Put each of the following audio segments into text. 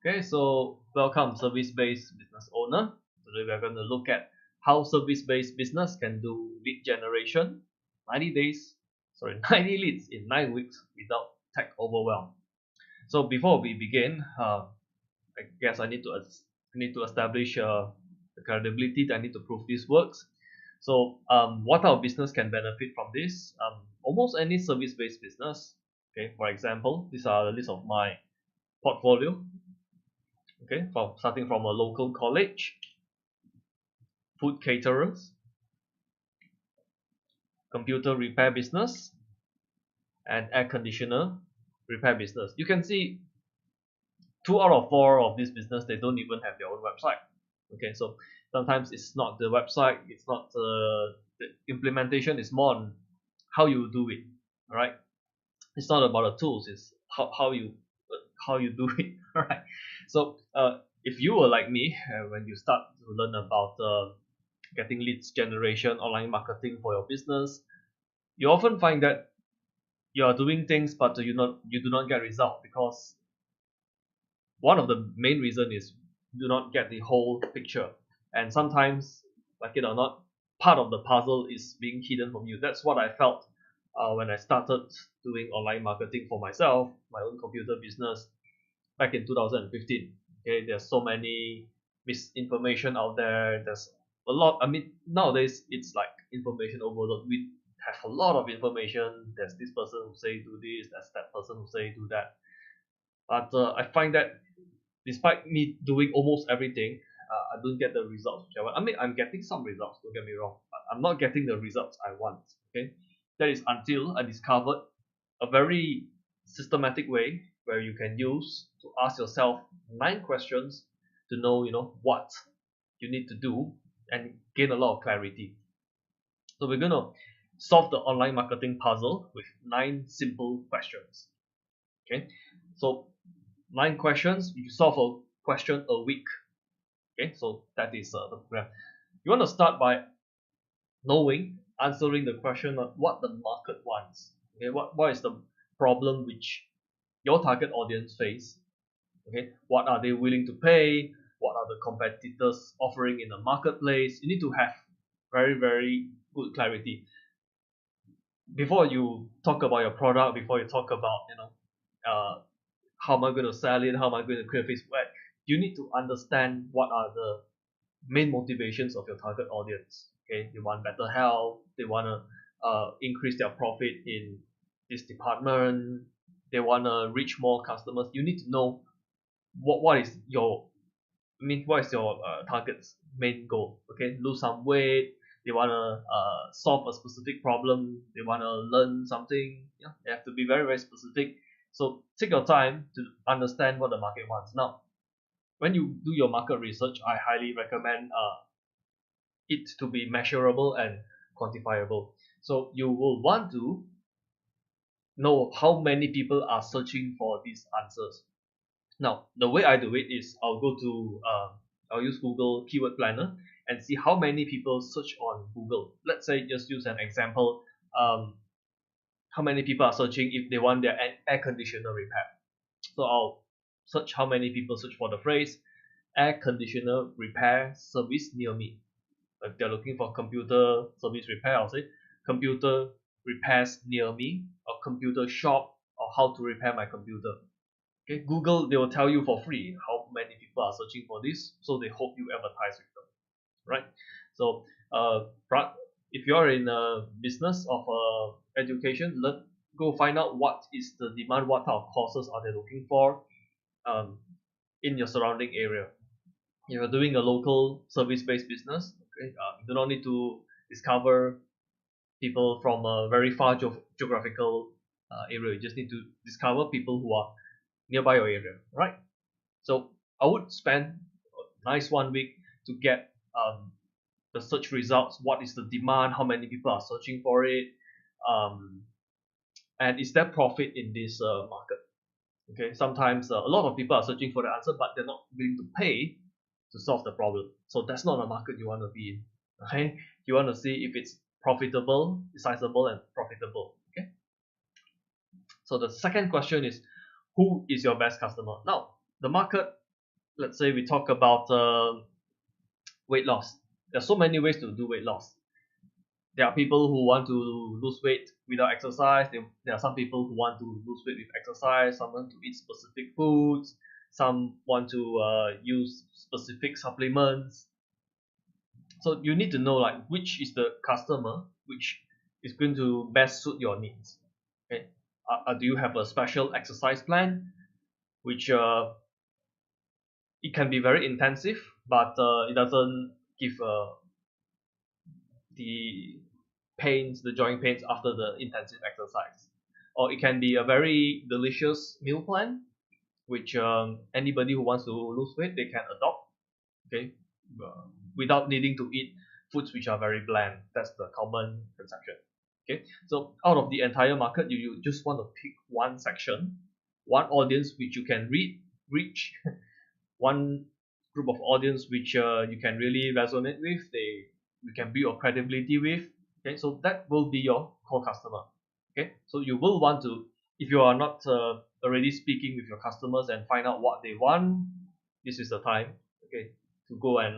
Okay, so welcome service-based business owner. Today we're going to look at how service-based business can do lead generation 90 days, sorry, 90 leads in 9 weeks without tech overwhelm. So before we begin, I guess I need to establish the credibility that I need to prove this works. So what our business can benefit from this? Almost any service-based business. Okay, for example, these are the list of my portfolio. Okay, from starting from a local college, food caterers, computer repair business, and air conditioner repair business. You can see 2 out of 4 of this business, they don't even have their own website. Okay, so sometimes it's not the website, it's not the implementation, it's more on how you do it. All right, it's not about the tools, it's how you do it. All right, so if you were like me, when you start to learn about getting leads generation, online marketing for your business, you often find that you are doing things but you do not get result because one of the main reason is you do not get the whole picture, and sometimes, like it or not, part of the puzzle is being hidden from you. That's what I felt when I started doing online marketing for myself, my own computer business back in 2015. Okay, there's so many misinformation out there. There's a lot. I mean, nowadays it's like information overload. We have a lot of information. There's this person who say do this. There's that person who say do that. But I find that despite me doing almost everything, I don't get the results which I want. I mean, I'm getting some results. Don't get me wrong, but I'm not getting the results I want. Okay, that is until I discovered a very systematic way where you can use to ask yourself 9 questions to know what you need to do and gain a lot of clarity. So we're gonna solve the online marketing puzzle with 9 simple questions. Okay, so 9 questions, you solve a question a week. Okay, so that is the program. You want to start by knowing, answering the question of what the market wants. Okay, what is the problem which your target audience face? Okay, what are they willing to pay? What are the competitors offering in the marketplace? You need to have very good clarity before you talk about your product. Before you talk about how am I going to sell it? How am I going to create Facebook ad? You need to understand what are the main motivations of your target audience. Okay, they want better health. They want to increase their profit in this department. They want to reach more customers. You need to know what is your what is your target's main goal. Okay, lose some weight. They want to solve a specific problem. They want to learn something. Yeah, they have to be very specific. So take your time to understand what the market wants. Now, when you do your market research, I highly recommend it to be measurable and quantifiable. So you will want to know how many people are searching for these answers. Now, the way I do it is I'll use Google Keyword Planner and see how many people search on Google. Let's say just use an example. How many people are searching if they want their air conditioner repair? So I'll search how many people search for the phrase air conditioner repair service near me. If they're looking for computer service repair, I'll say computer repairs near me, or computer shop, or how to repair my computer. Okay, Google, they will tell you for free how many people are searching for this, so they hope you advertise with them, right? So if you're in a business of education, go find out what is the demand, what type of courses are they looking for um, in your surrounding area. If you're doing a local service-based business, okay, you do not need to discover people from a very far geographical area. You just need to discover people who are nearby your area, right? So I would spend a nice 1 week to get the search results. What is the demand? How many people are searching for it? Um, and is there profit in this market? Okay, sometimes a lot of people are searching for the answer, but they're not willing to pay to solve the problem. So that's not a market you want to be in. Okay, you want to see if it's profitable, sizable, and profitable. Okay. So the second question is, who is your best customer? Now, the market let's say we talk about weight loss. There's so many ways to do weight loss. There are people who want to lose weight without exercise. There are some people who want to lose weight with exercise. Some want to eat specific foods. Some want to use specific supplements. So you need to know like which is the customer, which is going to best suit your needs. Okay, do you have a special exercise plan, which it can be very intensive, but it doesn't give the pains, the joint pains after the intensive exercise. Or it can be a very delicious meal plan, which anybody who wants to lose weight they can adopt. Okay, uh, without needing to eat foods which are very bland. That's the common conception. Okay, so out of the entire market, you just want to pick one section, one audience which you can reach, one group of audience which you can really resonate with. You can build your credibility with. Okay, so that will be your core customer. Okay, so you will want to, if you are not already speaking with your customers and find out what they want, this is the time. Okay, to go and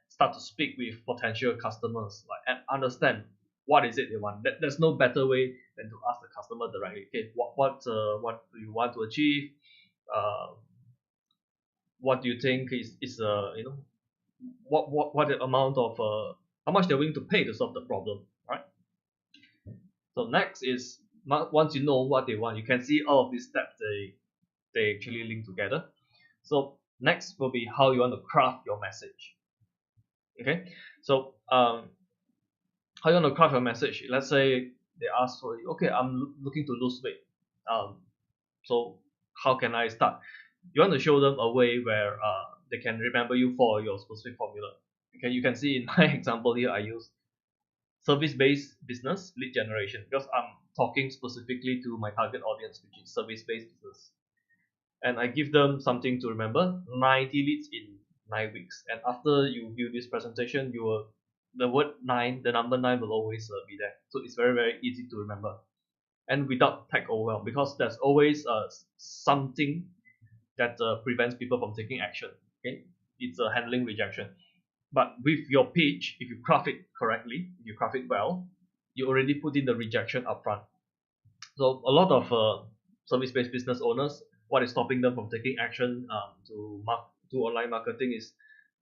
start to speak with potential customers, like, and understand what is it they want. There's no better way than to ask the customer directly. Okay, what do you want to achieve? Uh, what do you think is what the amount of how much they're willing to pay to solve the problem, right? So next is once you know what they want, you can see all of these steps they actually link together. So next will be how you want to craft your message. Okay, so how you want to craft your message. Let's say they ask for you, okay, I'm looking to lose weight. So how can I start? You want to show them a way where they can remember you for your specific formula. Okay, you can see in my example here, I use service-based business lead generation because I'm talking specifically to my target audience, which is service-based business. And I give them something to remember: 90 leads in 9 weeks. And after you view this presentation, the word 9, the number 9 will always be there. So it's very, very easy to remember. And without tech overwhelm, because there's always something that prevents people from taking action. Okay, it's a handling rejection. But with your pitch, if you craft it correctly, if you craft it well, you already put in the rejection upfront. So a lot of service-based business owners, what is stopping them from taking action to online marketing is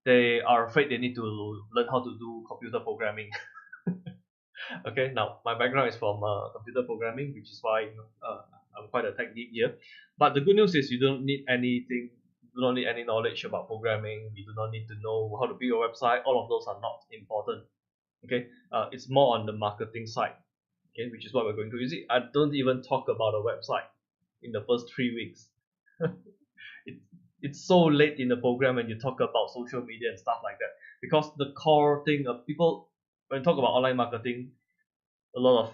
they are afraid they need to learn how to do computer programming. Okay, now my background is from computer programming, which is why I'm quite a tech geek here. But the good news is you don't need anything, you do not need any knowledge about programming. You do not need to know how to build your website. All of those are not important. Okay, it's more on the marketing side. Okay, which is what we're going to use it. I don't even talk about a website in the first 3 weeks. it, it's so late in the program when you talk about social media and stuff like that, because the core thing of people when you talk about online marketing, a lot of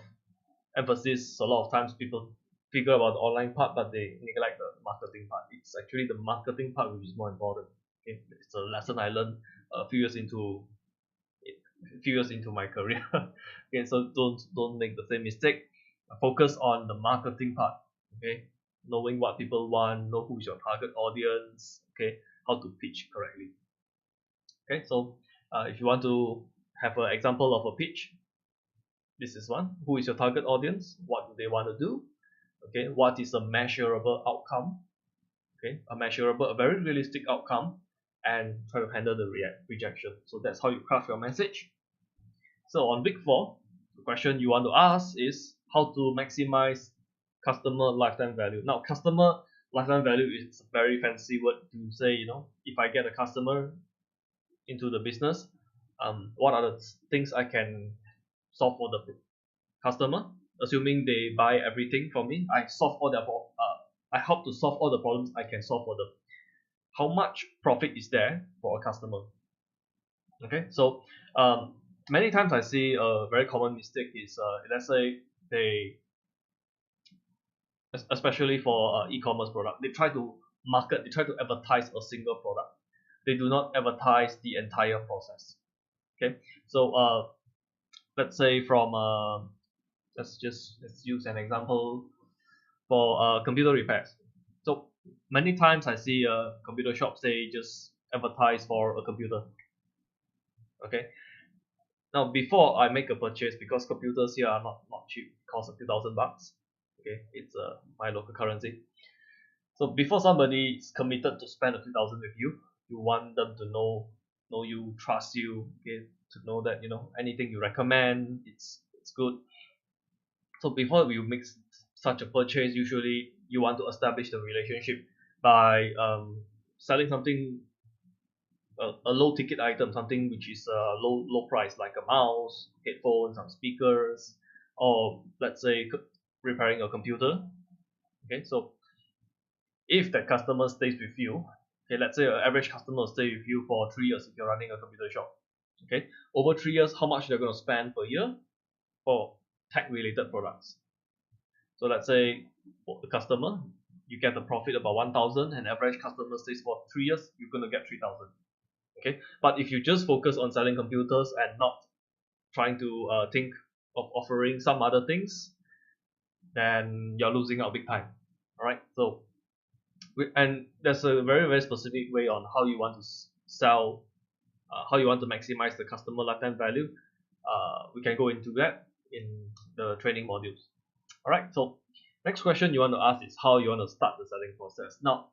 emphasis, a lot of times people figure about the online part but they neglect the marketing part. It's actually the marketing part which is more important. Okay, it's a lesson I learned a few years into my career. Okay, so don't make the same mistake. Focus on the marketing part. Okay, knowing what people want, know who is your target audience. Okay, how to pitch correctly. Okay, so if you want to have an example of a pitch, this is one. Who is your target audience? What do they want to do? Okay, what is a measurable outcome? Okay, a very realistic outcome, and try to handle the rejection. So that's how you craft your message. So on week 4, the question you want to ask is how to maximize customer lifetime value. Now, customer lifetime value is a very fancy word to say, if I get a customer into the business, what are the things I can solve for the customer, assuming they buy everything from me. I help to solve all the problems I can solve for them. How much profit is there for a customer? Okay, so many times I see a very common mistake is let's say especially for e-commerce product, they try to advertise a single product. They do not advertise the entire process. Okay, so let's say from let's use an example for computer repairs. So Many times I see a computer shop say just advertise for a computer. Okay. Now before I make a purchase, because computers here are not cheap, cost a few $1,000. Okay, it's my local currency. So before somebody is committed to spend a few thousand with you, you want them to know you, trust you, okay, to know that anything you recommend, it's good. So before you make such a purchase, usually you want to establish the relationship by selling something, a low ticket item, something which is low price, like a mouse, headphones, some speakers, or let's say repairing a computer. Okay, so if that customer stays with you, okay, let's say an average customer will stay with you for 3 years if you're running a computer shop. Okay, over 3 years, how much they're going to spend per year for tech related products? So let's say for the customer, you get a profit about 1,000, and average customer stays for 3 years, you're going to get 3,000. Okay, but if you just focus on selling computers and not trying to think of offering some other things, then you're losing out big time. All right, so and there's a very specific way on how you want to sell, how you want to maximize the customer lifetime value. We can go into that in the training modules. All right, so next question you want to ask is how you want to start the selling process. Now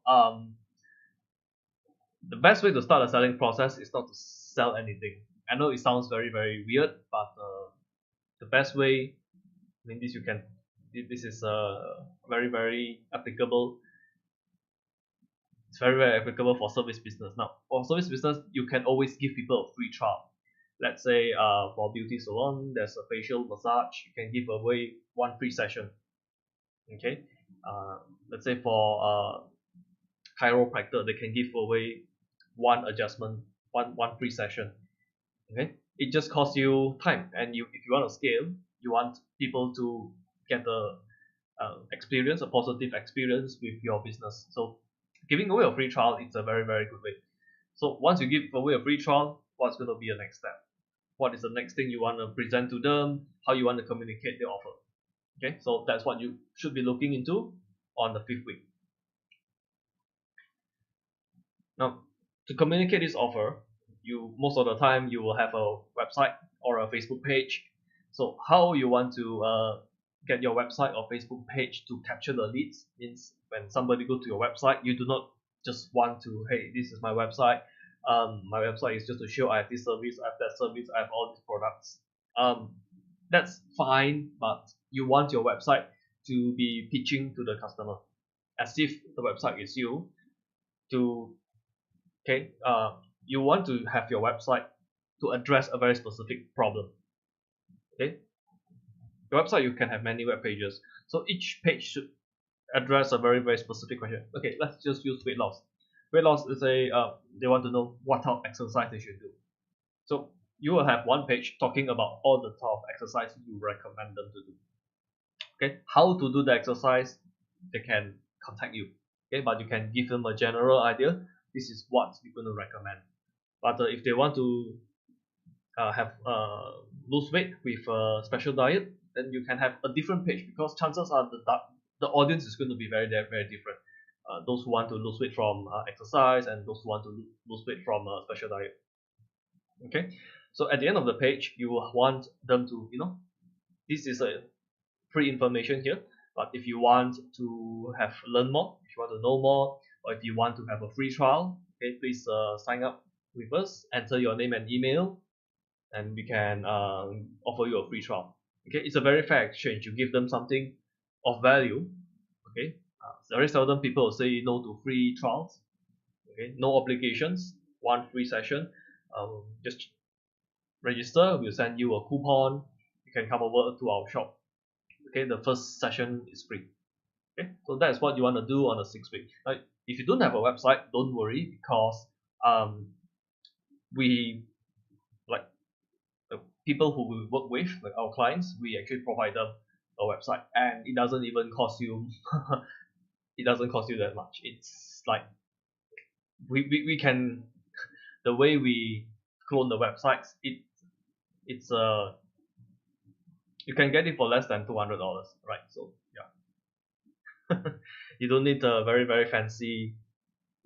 the best way to start a selling process is not to sell anything. I know it sounds very weird, but the best way, I mean, this is very applicable. It's very applicable for service business. Now for service business, you can always give people a free trial. Let's say for beauty salon, there's a facial massage, you can give away one free session. Okay, let's say for chiropractor, they can give away one adjustment, one free session. Okay, it just costs you time, and if you want to scale, you want people to get a experience, a positive experience with your business. So giving away a free trial, it's a very good way. So once you give away a free trial, what's going to be the next step? What is the next thing you want to present to them? How you want to communicate the offer? Okay, so that's what you should be looking into on the 5th week. Now, to communicate this offer, you most of the time you will have a website or a Facebook page. So how you want to get your website or Facebook page to capture the leads means when somebody go to your website, you do not just want to, hey, this is my website. My website is just to show I have this service, I have that service, I have all these products. That's fine, but you want your website to be pitching to the customer as if the website is you. To okay, you want to have your website to address a very specific problem. Okay, your website, you can have many web pages, so each page should address a very specific question. Okay, let's just use weight loss. Weight loss is they want to know what type of exercise they should do. So you will have one page talking about all the type of exercise you recommend them to do. Okay, how to do the exercise, they can contact you. Okay, but you can give them a general idea. This is what you're going to recommend. But if they want to have lose weight with a special diet, then you can have a different page, because chances are the audience is going to be very different. Those who want to lose weight from exercise, and those who want to lose weight from a special diet. Okay, so at the end of the page, you will want them to, this is a free information here, but if you want to have learn more, if you want to know more, or if you want to have a free trial, okay, please sign up with us, enter your name and email, and we can offer you a free trial. Okay, it's a very fair exchange. You give them something of value. Okay, very seldom people will say no to free trials. Okay, no obligations, one free session. Just register, we'll send you a coupon, you can come over to our shop. Okay, the first session is free. Okay, so that's what you want to do on the 6th week. Now, if you don't have a website, don't worry, because we, like, the people who we work with, like our clients, we actually provide them a website, and it doesn't even cost you it doesn't cost you that much. It's like we can, the way we clone the websites, it's you can get it for less than $200, right? So yeah. You don't need a very fancy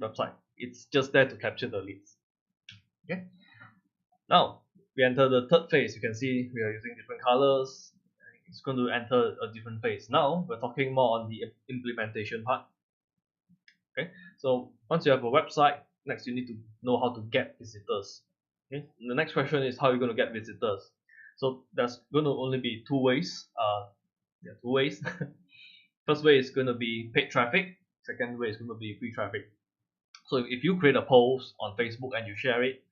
website. It's just there to capture the leads. Okay. Now we enter the third phase. You can see we are using different colors. It's going to enter a different phase. Now we're talking more on the implementation part. Okay. So once you have a website, next you need to know how to get visitors. Okay. And the next question is how you're going to get visitors. So there's going to only be two ways. Two ways. First way is going to be paid traffic. Second way is going to be free traffic. So if you create a post on Facebook and you share it,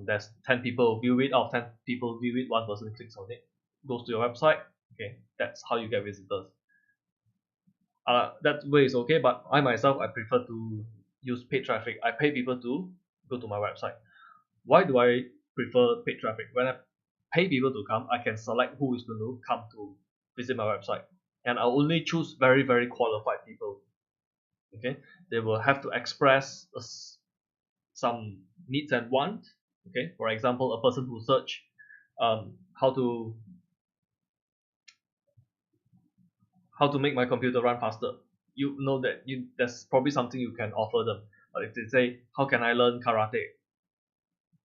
there's 10 people view it. Out of 10 people view it, one person clicks on it, goes to your website. Okay, that's how you get visitors. That way is okay, but I myself I prefer to use paid traffic. I pay people to go to my website. Why do I prefer paid traffic? When I pay people to come, I can select who is going to come to visit my website, and I'll only choose very qualified people. Okay, they will have to express some needs and wants. Okay, for example, a person who search how to make my computer run faster. You know that there's probably something you can offer them. But if they say how can I learn karate,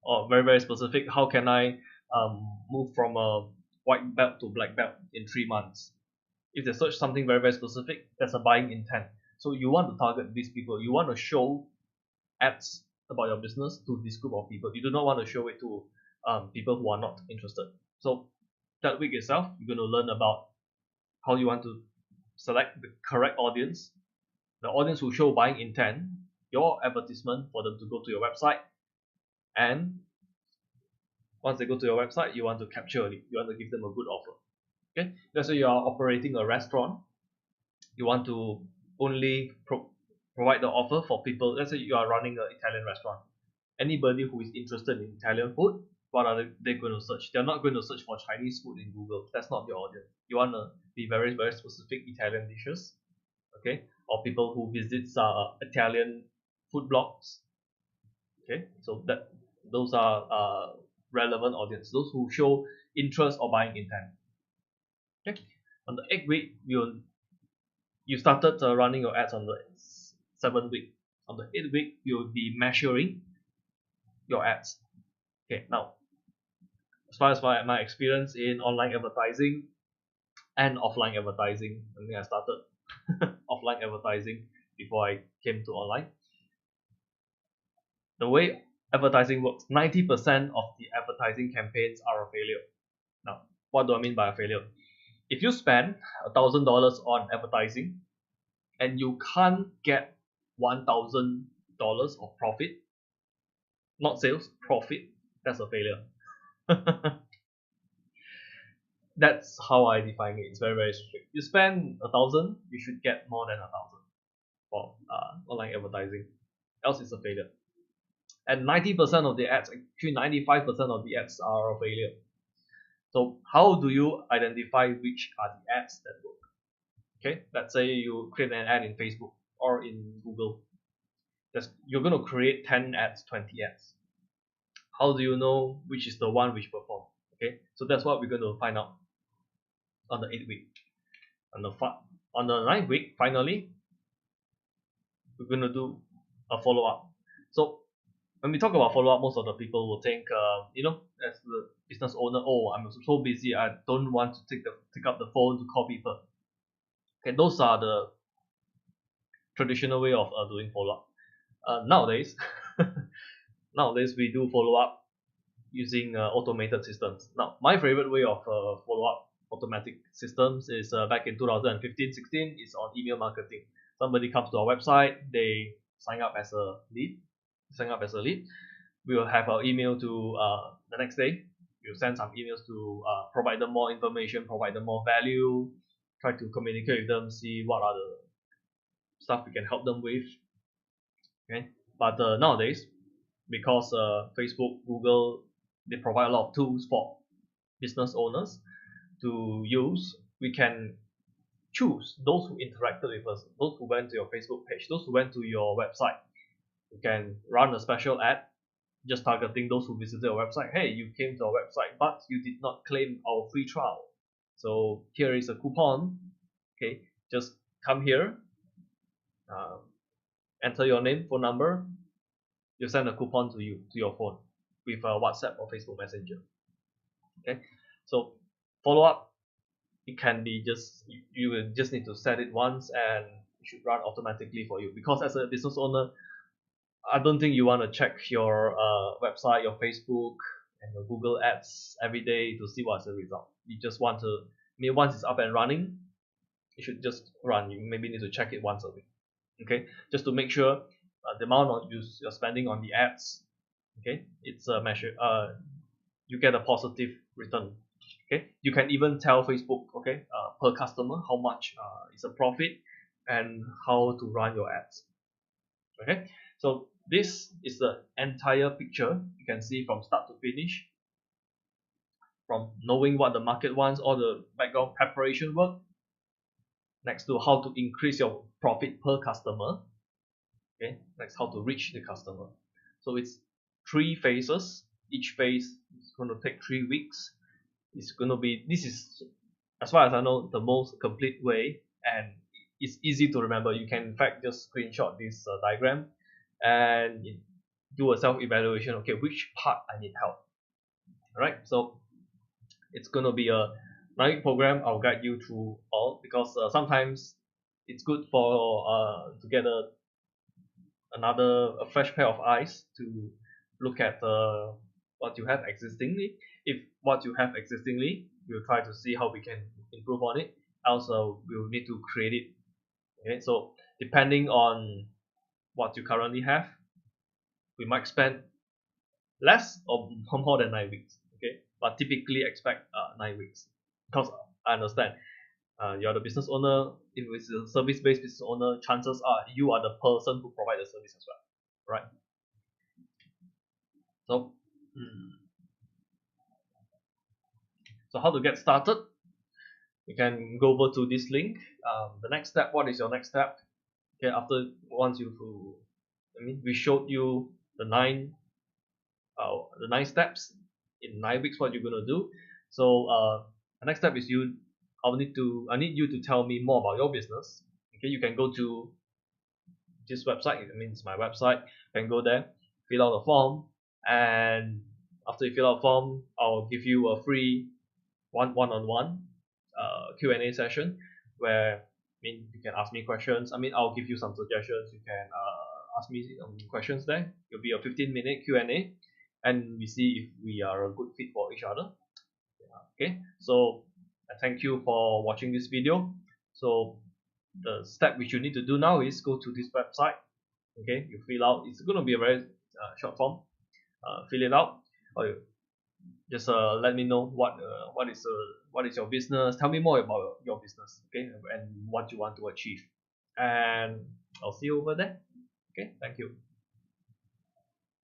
or very specific, how can I move from a white belt to black belt in 3 months? If they search something very specific, there's a buying intent. So you want to target these people. You want to show ads about your business to this group of people. You do not want to show it to people who are not interested. So that week itself, you're going to learn about how you want to select the correct audience, the audience who show buying intent, your advertisement for them to go to your website, and once they go to your website, you want to capture a lead. You want to give them a good offer. Okay, let's say you are operating a restaurant. You want to only provide the offer for people. Let's say you are running an Italian restaurant. Anybody who is interested in Italian food, what are they going to search? They're not going to search for Chinese food in Google. That's not your audience. You want to be very specific Italian dishes, okay, or people who visits Italian food blogs. Okay, so that those are relevant audience, those who show interest or buying intent. Okay, on the 8th week, you started running your ads on the 7th week. On the 8th week, you'll be measuring your ads. Okay, now as far as my experience in online advertising and offline advertising, I think I started offline advertising before I came to online. The way advertising works, 90% of the advertising campaigns are a failure. Now, what do I mean by a failure? If you spend $1,000 on advertising and you can't get $1,000 of profit, not sales, profit, that's a failure. That's how I define it. It's very strict. You spend 1,000, you should get more than 1,000 for online advertising, else it's a failure. And 90% of the ads, actually 95% of the ads are a failure. So how do you identify which are the ads that work? Okay, let's say you create an ad in Facebook or in Google. You're going to create 10 ads, 20 ads. How do you know which is the one which perform? Okay, so that's what we're going to find out on the 8th week. On the 9th week, finally, we're going to do a follow-up. So when we talk about follow-up, most of the people will think, as the business owner, oh, I'm so busy, I don't want to take up the phone to call people. Okay, those are the traditional way of doing follow-up. Nowadays, we do follow-up using automated systems. Now, my favorite way of follow-up automatic systems is back in 2015-16 is on email marketing. Somebody comes to our website, they sign up as a lead. We will have our email to the next day. We'll send some emails to provide them more information, provide them more value, try to communicate with them, see what are the stuff we can help them with. Okay, but nowadays, because Facebook, Google, they provide a lot of tools for business owners to use. We can choose those who interacted with us, those who went to your Facebook page, those who went to your website. You can run a special ad just targeting those who visited our website. Hey, you came to our website, but you did not claim our free trial. So here is a coupon. Okay, just come here, enter your name, phone number, you send a coupon to you to your phone with WhatsApp or Facebook Messenger. Okay, so follow up, it can be just you will just need to set it once and it should run automatically for you, because as a business owner, I don't think you want to check your website, your Facebook, and your Google Ads every day to see what's the result. You just want to, I mean, once it's up and running, it should just run. You maybe need to check it once a week, okay, just to make sure the amount of you're spending on the ads, okay, it's a measure. You get a positive return. Okay, you can even tell Facebook, okay, per customer how much is a profit and how to run your ads. Okay, so this is the entire picture you can see from start to finish, from knowing what the market wants, all the background preparation work, next to how to increase your profit per customer, okay, next how to reach the customer. So it's 3 phases. Each phase is going to take 3 weeks. It's going to be, this is, as far as I know, the most complete way, and it's easy to remember. You can in fact just screenshot this diagram and do a self-evaluation. Okay, which part I need help. All right, so it's going to be a 9-week program. I'll guide you through all, because sometimes it's good for to get a fresh pair of eyes to look at what you have existingly. If what you have existingly, we'll try to see how we can improve on it. Also, we'll need to create it. Okay, so depending on what you currently have, we might spend less or more than 9 weeks. Okay, but typically expect 9 weeks, because I understand you're the business owner. If it's a service-based business owner, chances are you are the person who provide the service as well, right? So, so how to get started? You can go over to this link. The next step. What is your next step? Okay, after once you, I mean, we showed you the nine steps in 9 weeks. What you're gonna do? So the next step is I need you to tell me more about your business. Okay, you can go to this website. It means my website. You can go there, fill out a form, and after you fill out a form, I'll give you a free one-on-one Q&A session where, I mean, you can ask me questions. I mean, I'll give you some suggestions. You can ask me questions there. It'll be a 15-minute Q&A, and we see if we are a good fit for each other. Okay, so thank you for watching this video. So the step which you need to do now is go to this website. Okay, you fill out. It's going to be a very short form. Fill it out. Or just let me know what is your business. Tell me more about your business, okay, and what you want to achieve, and I'll see you over there. Okay, thank you.